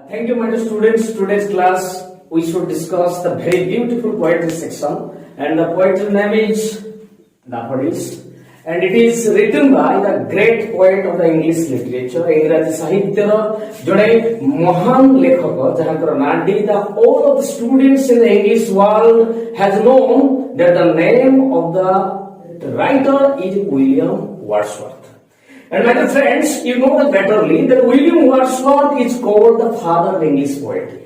Thank you, my dear students. Today's class we should discuss the very beautiful poetry section, and the poetry name is Daffodils, and it is written by the great poet of the English literature, इंग्रजी साहित्यर जोड़े महान लेखक जहाँकर नाटी the all of the students in the English world has known that the name of the writer is William Wordsworth. And my dear friends, you know that betterly that William Wordsworth is called the father of English poetry.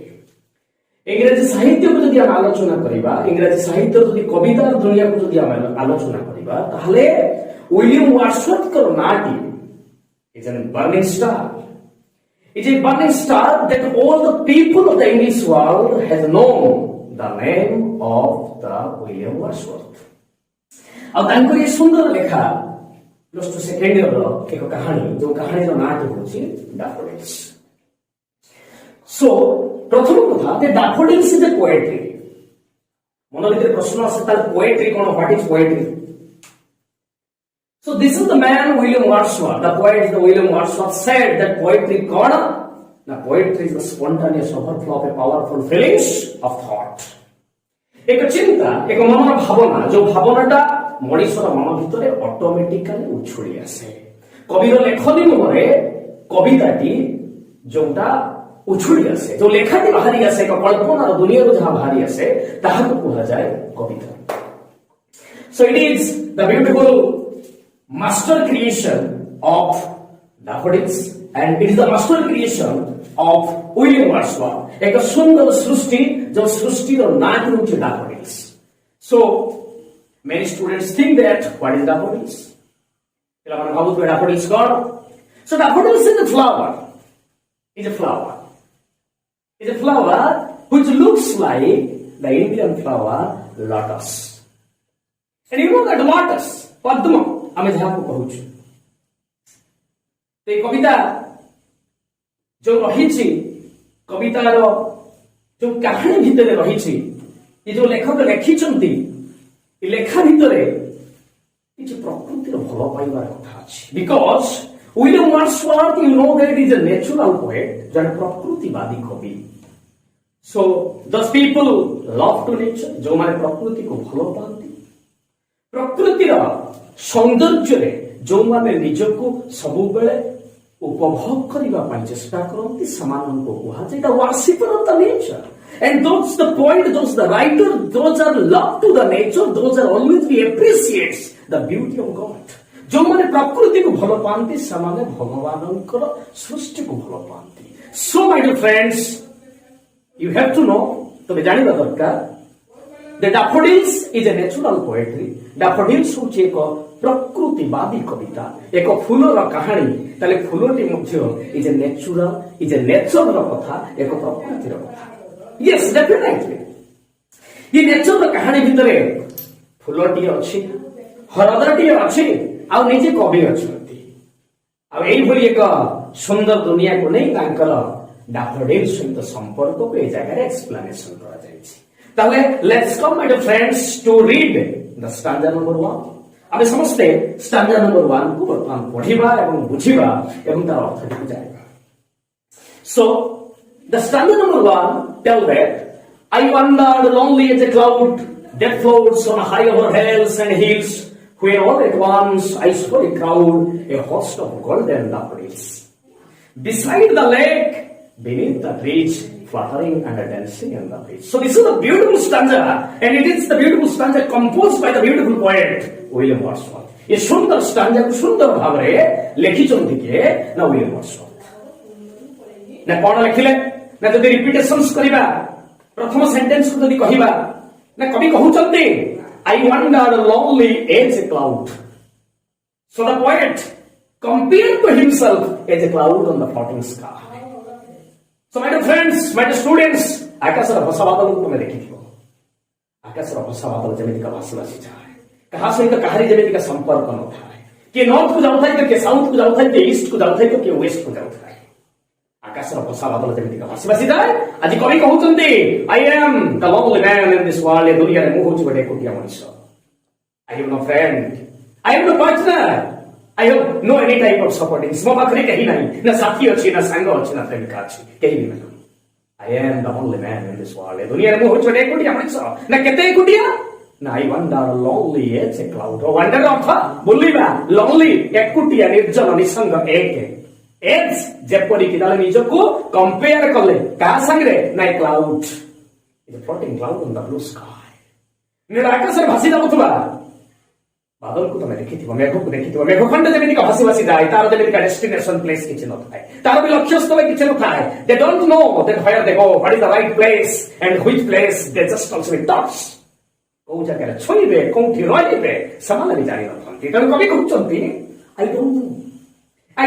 इंग्रजी साहित्य को जदि आम आलोचना करिबा, इंग्रजी साहित्य जदि कवितार दुनिया को जदि आम आलोचना करिबा, ताहले विलियम वर्ड्सवर्थ कर नाटी is a burning star. It is a burning star that all the people of the English world has known the name of the William Wordsworth. अब तांकर ये सुंदर लेखा प्लस टू सेकेंड इयर एक कहानी जो कहानी नाटी होची डैफोडिल्स. सो प्रथम कथा जे डैफोडिल्स इज ए पोएट्री. मन भीतर प्रश्न आसे तार poetry cone, what is poetry? So this is the man William Wordsworth, the poet William Wordsworth said that poetry kona, the poetry is the spontaneous overflow of a powerful feelings of thought. एक चिंता, एक मनर भावना, जो भावनाटा मनुष्यर मन भितर automatically उछुड़ी आसे. कविर लेखनी मुहरे कविताटी जोटा उछुड़ी आसे, जो लेखाटी बाहरी आसे, एक कल्पनार दुनियारू जहाँ बाहरी आसे, ताहाको कुहा जाय कविता. So it is the beautiful master creation of Daffodils, and it is the master creation of William Wordsworth. एक सुंदर सृष्टि जो सृष्टि और नाम होचे Daffodils. So many students think that what is Daffodils? पिलामान भाबुत bay Daffodils कौन? So Daffodils is a flower. It's a flower. It's a flower which looks like the Indian flower lotus. And you know that lotus, Padma, आमे जहाँ को कहूँ ते कविता जो रही कवितार जो कहानी भितर रही ये जो लेखक लेखिचंती लेखा भितर किछि प्रकृतिर भल पाइबार कथा अछि. Because William Wordsworth you know that is a natural poet, जन प्रकृतिवादी कवि. So those people love to nature, जो माने प्रकृति को भल पाती, प्रकृतिर सौंदर्य जो माने निजको सबु बेले उपभोग करिबा पई चेष्टा करंती समाननको कुहा जे the worshipper of the nature. And those the poet, those the writer, those are love to the nature, those are always be appreciates the beauty of God. जो माने प्रकृति को भलो पांती समाने भगवानकर सृष्टि को भलो पांती. So my dear friends, you have to know, तबे जानिबा दरकार The Daffodils is a natural poetry. Daffodils होची एक प्रकृतिवादी कविता, एक फूलर कहानी. ताले फूलटी मध्य is a natural, is a nature कथा, एक प्रकृतिर कथा. Yes, definitely. ये नेचर कहानी भितरे फूलटी अछि, हरदटी अछि, आ निजे कवि अछंती. आ एई भली एक सुंदर दुनिया को नै तांकर Daffodils सहित संपर्क को ए जगह एक्सप्लेनेशन करा जायछि. ताले let's come my dear friends to read the stanza number 1. आमे समस्ते स्टैंजा नंबर 1 को बर्तमान पढिबा एवं बुझिबा एवं तार अर्थ को जानिबा. So the stanza number 1 tell that I wandered lonely as a cloud that floats on high over hills and hills, where all at once I saw a crowd, a host of golden daffodils. Beside the lake, beneath the bridge, fluttering and dancing in the breeze. So this is a beautiful stanza, and it is the beautiful stanza composed by the beautiful poet William Wordsworth. ये सुंदर stanza को सुंदर भाव रे लेखिचंती के ना William Wordsworth. ना कोन लेखिले, ना जदि रिपीटेशंस करिबा, प्रथम सेंटेंस को जदि कहिबा, ना कवि कहउचंती I wandered lonely as a cloud. So the poet compared to himself as a cloud on the floating sky. So my dear friends, my dear students, आकाशर भसा बादल को तुम देखिथिबो. आकाशर भसा बादल जेमिति का भासी भासी जाए, कहा सहित कहारी जेमिति का संपर्क न थाए, के नॉर्थ को जाउथाय तो के साउथ को जाउथाय, के ईस्ट को जाउथाय तो के वेस्ट को जाउथाय. आकाशर भसा बादल जेमिति का भासी भासी जाए. आज कवि कहउचंती I am the lonely man in this world. ए दुनिया रे मु होची बडे कोटिया मनुष्य. I have no friend, I have no partner, I have no any type of supporting. मो पाखरे कहीं नहीं, ना साथी अच्छी, ना सांग अच्छी, ना प्रेमिका अच्छी, कहीं भी नहीं. I am the only man in this world. दुनिया में हो छोटे एकुटिया मनुष्य ना केते एकुटिया ना I wander lonely as a cloud. Wander earth बुलिबा lonely एकुटिया निर्जन निसंग एक एज जेपरि कि ताले निजको कंपेयर करले का संगे ना cloud is a floating cloud on the blue sky नील आकाश रे भासी जाउथबा बादल को तमे देखिथिबो मेघ को देखिथिबो मेघ खंड जेमिति का भासी भासी जाय तार जेमिति का डेस्टिनेशन प्लेस किछ न थाय तार भी लक्ष्य स्थल किछ न थाय they don't know that where they go what is the right place and which place they just also dots को जगह छोइबे कोठी रहिबे समान भी जानि न थंती तन कभी कहउचंती I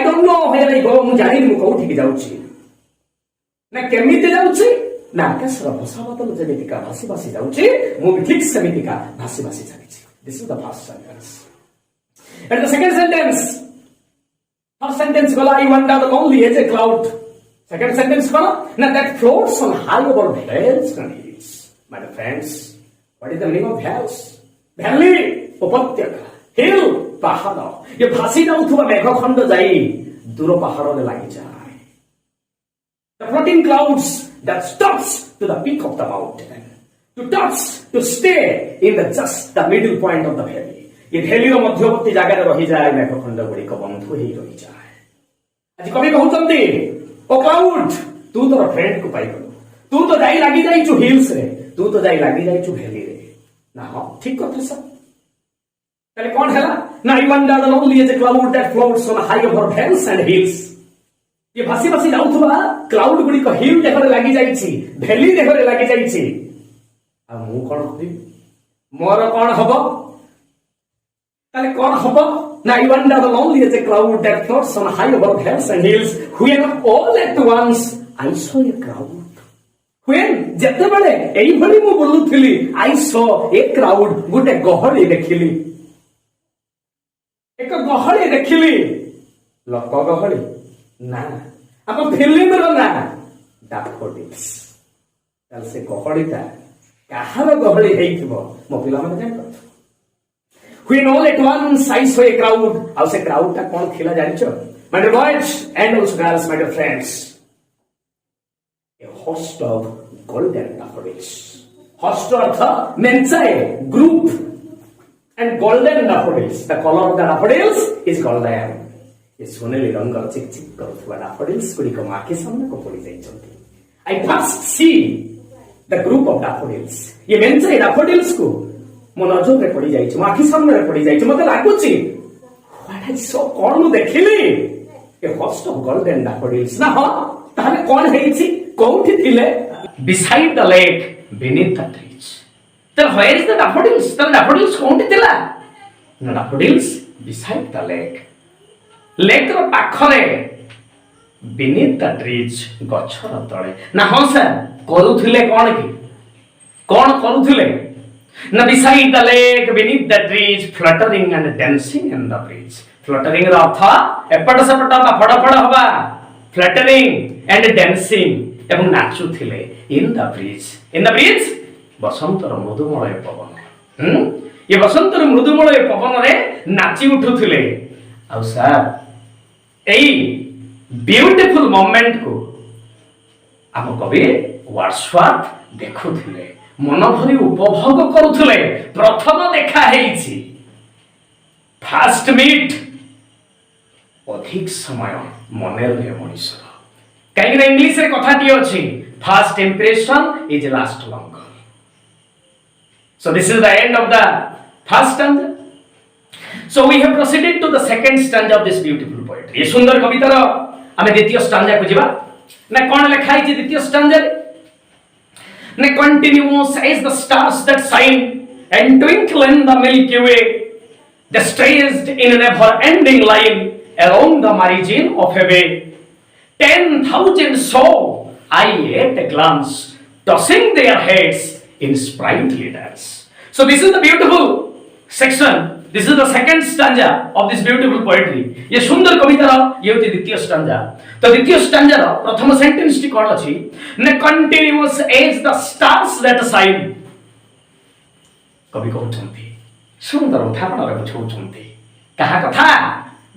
don't know where I go मु जानि मु कोठी के जाउची ना केमिति जाउची ना आकाशर भसा बादल जेमिति का भासी भासी जाउची मु भी ठीक सेमिति का भासी भासी जाउची. This is the first sentence. And the second sentence. First sentence gola I wander lonely as a cloud. Second sentence gola now that floats on high over vales and hills. My friends, what is the meaning of vales? Valley, upatyaka, hill, pahada. ये भासी जाउथुबा मेघ खंड जाई दूर पहाड़ रे लागि जाय. The floating clouds that stops to the peak of the mountain. To touch, to stay in the just the middle point of the valley. ये valley रो मध्यवर्ती जागा रे रही जाय मेघ खंड गुडी को बंधु हेई रही जाय. आज कवि कहउचंती ओ क्लाउड तू तोर फ्रेंड को पाई गलो तू तो जाई लागि जाई छु हिल्स रे तू तो जाई लागि जाई छु valley रे ना हां ठीक कथा सब तले कोन हैला ना I wander lonely as a cloud that floats on high over vales and hills. ये भासी भासी जाउथबा क्लाउड गुडी को हिल देखरे लागि जाई छि valley देखरे लागि जाई छि आ मु कोन करी मोर कोन हबो ताले कोन हबो ना I wander lonely as a cloud that floats on high over hills and hills when all at once I saw a crowd when जते बळे एई भली मु बोलुथिली I saw a crowd गुटे गहळी देखिली एक गहळी देखिली लोक गहळी ना आप फिल्म रो ना डैफोडिल्स ताल से गहळीटा काहार गहळी हेइथिबो मो पिला माने जान करथु when all at once I saw a crowd आउ से क्राउड ता कोन थिला जानिछो my dear boys and also girls my dear friends a host of golden daffodils host earth मेंचाए group and golden daffodils the color of the daffodils is golden ये सोनेली रंग चिक चिक करुवा daffodils गुडी को माके सामने को पड़ी जाई छथि I first see the group of daffodils ये मेंचाए daffodils को मो नजर रे पड़ी जाई छ माखी सामने रे पड़ी जाई छ मते लागुची व्हाट आई सो कोन मु देखिली ए होस्ट ऑफ गोल्डन daffodils ना हो ताले कोन हेई छी कोठी थिले beside the lake beneath the trees तो where is the daffodils तो daffodils कोठी थिला ना daffodils beside the lake रो पाखरे beneath the trees गछर तळे ना हो सर करूथिले कोन करूथिले ना beside the lake beneath the trees fluttering and dancing in the breeze fluttering ର अर्थ एपट सेपट बा फड फड हबा fluttering and dancing एवं नाचुथिले in the breeze बसंतर मृदुमय पवन ये बसंतर मृदुमय पवन रे नाची उठुथिले आ सर एई ब्यूटीफुल मोमेंट को हम कवि वर्ड्सवर्थ देखुथिले मन भरी उपभोग करुथिले प्रथम देखा हेइछि फास्ट मीट अधिक समय मने रहे मनुष्य कहीं ना इंग्लिश रे कथाटी अछि first impression is last longer so this is the end of the first stanza so we have proceeded to the second stanza of this beautiful poetry ये सुंदर कवितार आमे द्वितीय स्टैंजा को जिबा ना कोन लिखा छि द्वितीय स्टैंजा रे ना continuous as the stars that shine and twinkle in the milky way the stressed in an ever ending line along the margin of a way 10,000 saw I at a glance tossing their heads in sprightly dance. So this is the beautiful section. This is the second stanza of this beautiful poetry. ये सुंदर कविता ये होती द्वितीय stanza. तो द्वितीय stanza रा प्रथम sentence T कौन अछि ने continuous as the stars that shine. कवि कहउछंती सुंदर उदाहरण रे बुझौछंती कहा कथा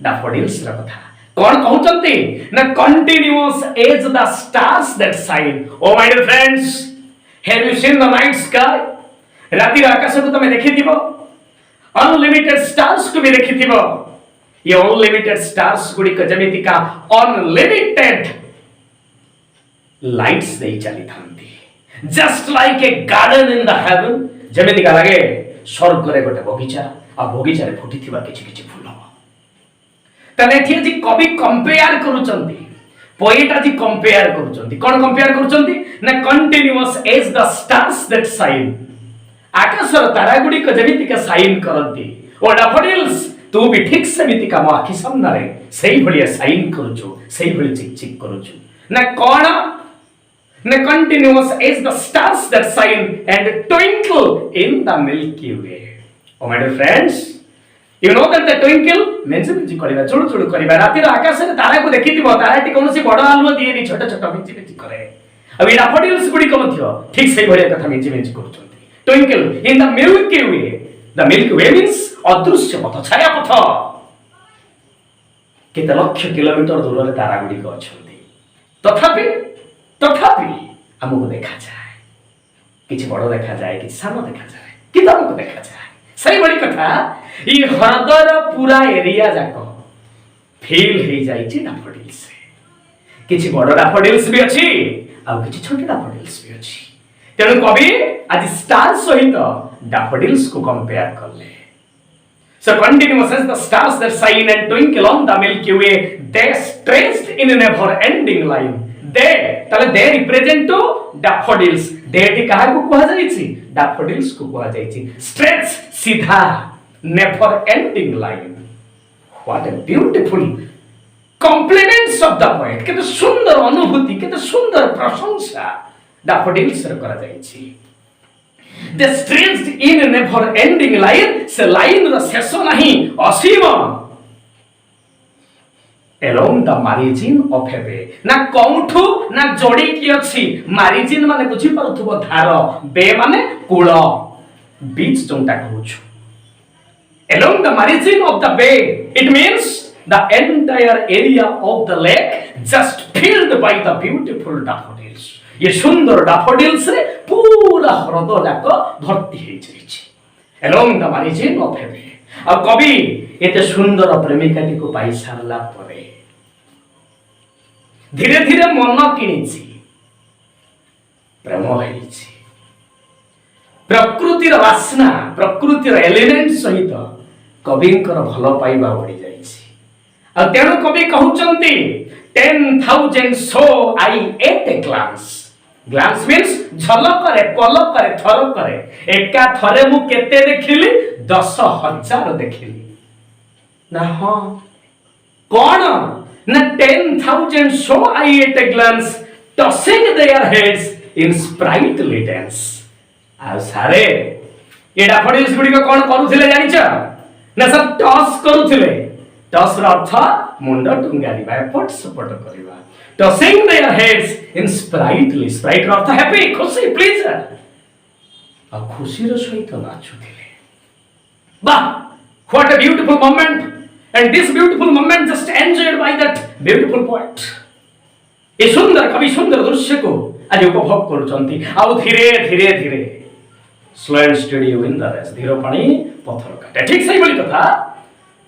daffodils रा कथा कौन कहउचंती ना continuous as the stars that shine. Oh my dear friends, have you seen the night sky? राति आकाश को तुम देखिथिबो, अनलिमिटेड स्टार्स को भी देखिथिबो। ये अनलिमिटेड स्टार्स गुडी क जमिति का अनलिमिटेड लाइट्स दे चली थांती, just like a garden in the heaven. जमिति का लागे स्वर्ग रे गोटे बगीचा, आ बगीचा रे फुटिथिबा किछि किछि फूल। तने एठी जी कवि कंपेयर करूचंती, पोएट जी कंपेयर करूचंती। कोन कंपेयर करूचंती ना continuous as the stars that shine. आकाशर तारा गुडी को जेमिति का शाइन करंती, ओ डैफोडिल्स तू भी ठीक सेमिति का मो आखि सामना रे सेही भलिया शाइन करूछु, सेही भली चिक चिक करूछु। ना कोन ना continuous as the stars that shine and twinkle in the milky way. Oh my dear friends, you know that the twinkle means मिंची करिबा, चुड़ चुड़ करिबा। राति रो आकाश रे तारा को देखिथिबो, ताराटी कोनोसी बड़ आलुओ दिएनी, छोट छोट मिंची मिंची करे। अब डैफोडिल्स गुडी को मथियो ठीक सेही भलिया कथा मिंची मिंची करूचंती। Twinkle in the milky way. The milky Way means अदृश्य पथ, छाया पथ। केते लक्ष किलोमीटर दूर रे तारा गुडी को अछंती, तथापि हमको देखा जाए, किछि बड़ देखा जाए, किछि सानो देखा जाए, कि हमको देखा जाए। सही बड़ी कथा, ये हृदयर पूरा एरिया जाको फील हे जाइछि डैफोडिल्स से। किछि बड़ डैफोडिल्स भी अछि, आ किछि छोट डैफोडिल्स भी अछि। तेणु कवि आज स्टार सहित डैफोडिल्स को कंपेयर करले। So continuous as the stars that shine and twinkle on the Milky Way, they stretched in a never-ending line. They, ताले they represent to daffodils. They T कहा को कहा जाइछि? Daffodils को कहा जाइछि। Stretch सीधा, never-ending line. What a beautiful compliments of the poet. कितने सुंदर अनुभूति, कितने सुंदर प्रशंसा daffodils रे करा जाइछि। They stretched in a never-ending line. से लाइन रो शेष नहीं, असीम। Along the margin of a bay. ना कौठु ना जोड़ी की अछि। मार्जिन माने बुझी पारुथबो धार, बे माने कूल, बीच जोंटा कहूछु। Along the margin of the bay, it means the entire area of the lake just filled by the beautiful daffodils. ये सुंदर डैफोडिल्स रे पूरा हृदय जाक भर्ती हे जाइछि। Along the margin of a bay. अब कवि एते सुंदर प्रेमिकाटी को पाई सारला परे धीरे धीरे मन किनिछि, प्रेम हेछि। प्रकृतिर वासना, प्रकृतिर एलिमेंट सहित कविंकर भल पाइबा बढ़ी जाइछि। आ तेणु कवि कहउचंती 10,000 saw I at a glance. Glance means झलक रे, पलक रे, थरक रे। एका थरे मु केते देखिली? 10,000 देखिली ना। हां कोन ना 10,000 saw I at a glance tossing their heads in sprightly dance. आ सारे ये डैफोडिल्स गुडी को कोन करूथिले जानिछ ना? सब टॉस करूथिले। टॉस रो अर्थ मुंड टुंगारिबा, एपट सपोर्ट करिबा। tossing their heads in sprightly. Sprite रो अर्थ हैप्पी, खुशी, प्लीजर। आ खुशी रो सहित नाचुथिले। वाह, what a beautiful moment, and this beautiful moment just enjoyed by that beautiful poet. ए सुंदर कवि सुंदर दृश्य को आज उपभोग करूचंती। आ धीरे धीरे धीरे slow and steady win the race. धीरो पानी पत्थर काटे, ठीक सही बोली कथा।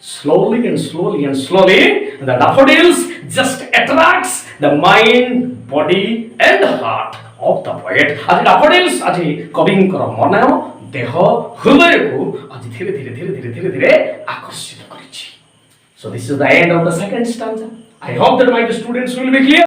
Slowly and slowly and slowly the daffodils just attracts the mind, body and heart of the poet. आज daffodils आज कविंकर मन, देह, हृदय को आज धीरे धीरे धीरे धीरे धीरे धीरे आकर्षित करिछि। So this is the end of the second stanza. I hope that my students will be clear.